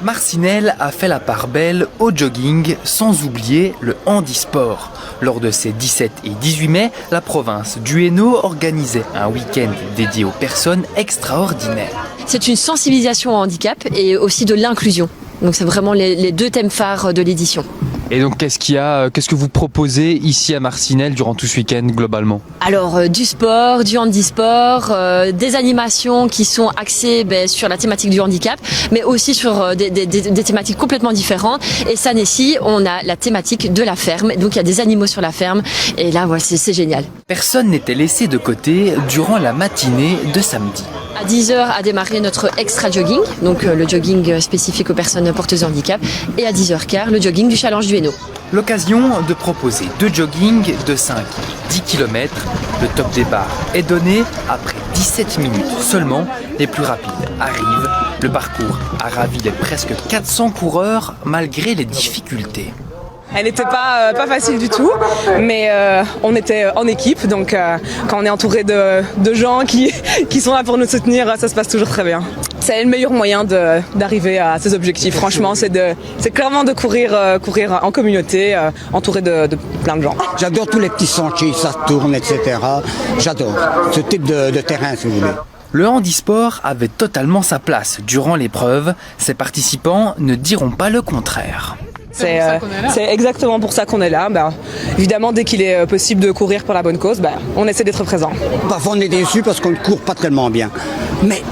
Marcinelle a fait la part belle au jogging, sans oublier le handisport. Lors de ses 17 et 18 mai, la province du Hainaut organisait un week-end dédié aux personnes extraordinaires. C'est une sensibilisation au handicap et aussi de l'inclusion. Donc c'est vraiment les deux thèmes phares de l'édition. Et donc qu'est-ce que vous proposez ici à Marcinelle durant tout ce week-end globalement? Alors du sport, du handisport, des animations qui sont axées sur la thématique du handicap, mais aussi sur des thématiques complètement différentes. Et Sanessi, on a la thématique de la ferme, donc il y a des animaux sur la ferme, et là voilà, c'est génial. Personne n'était laissé de côté durant la matinée de samedi. À 10h a démarré notre extra jogging, donc le jogging spécifique aux personnes porteuses de handicap, et à 10h15, le jogging du challenge du Hainaut. L'occasion de proposer deux joggings de 5 et 10 km. Le top départ est donné après 17 minutes seulement. Les plus rapides arrivent. Le parcours a ravi les presque 400 coureurs malgré les difficultés. Elle n'était pas facile du tout, mais on était en équipe, donc quand on est entouré de gens qui sont là pour nous soutenir, ça se passe toujours très bien. C'est le meilleur moyen d'arriver à ses objectifs, franchement, c'est clairement de courir en communauté, entouré de plein de gens. J'adore tous les petits sentiers, ça tourne, etc. J'adore ce type de terrain, si vous voulez. Le handisport avait totalement sa place durant l'épreuve. Ses participants ne diront pas le contraire. C'est exactement pour ça qu'on est là. Évidemment, dès qu'il est possible de courir pour la bonne cause, on essaie d'être présent. Parfois on est déçu parce qu'on ne court pas tellement bien. Mais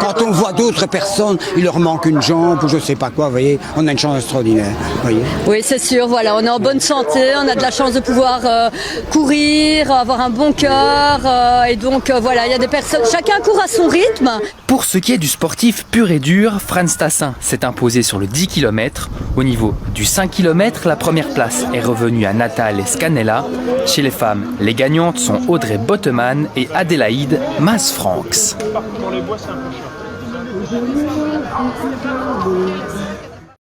quand on voit d'autres personnes, il leur manque une jambe ou je ne sais pas quoi, vous voyez, on a une chance extraordinaire. Voyez. Oui, c'est sûr, voilà, on est en bonne santé, on a de la chance de pouvoir courir, avoir un bon cœur, et donc voilà, il y a des personnes, chacun court à son rythme. Pour ce qui est du sportif pur et dur, Franz Tassin s'est imposé sur le 10 km. Au niveau du 5 km, la première place est revenue à Nathalie Scanella. Chez les femmes, les gagnantes sont Audrey Bottemann et Adélaïde Mas-Franks. Dans les bois, c'est un peu chiant.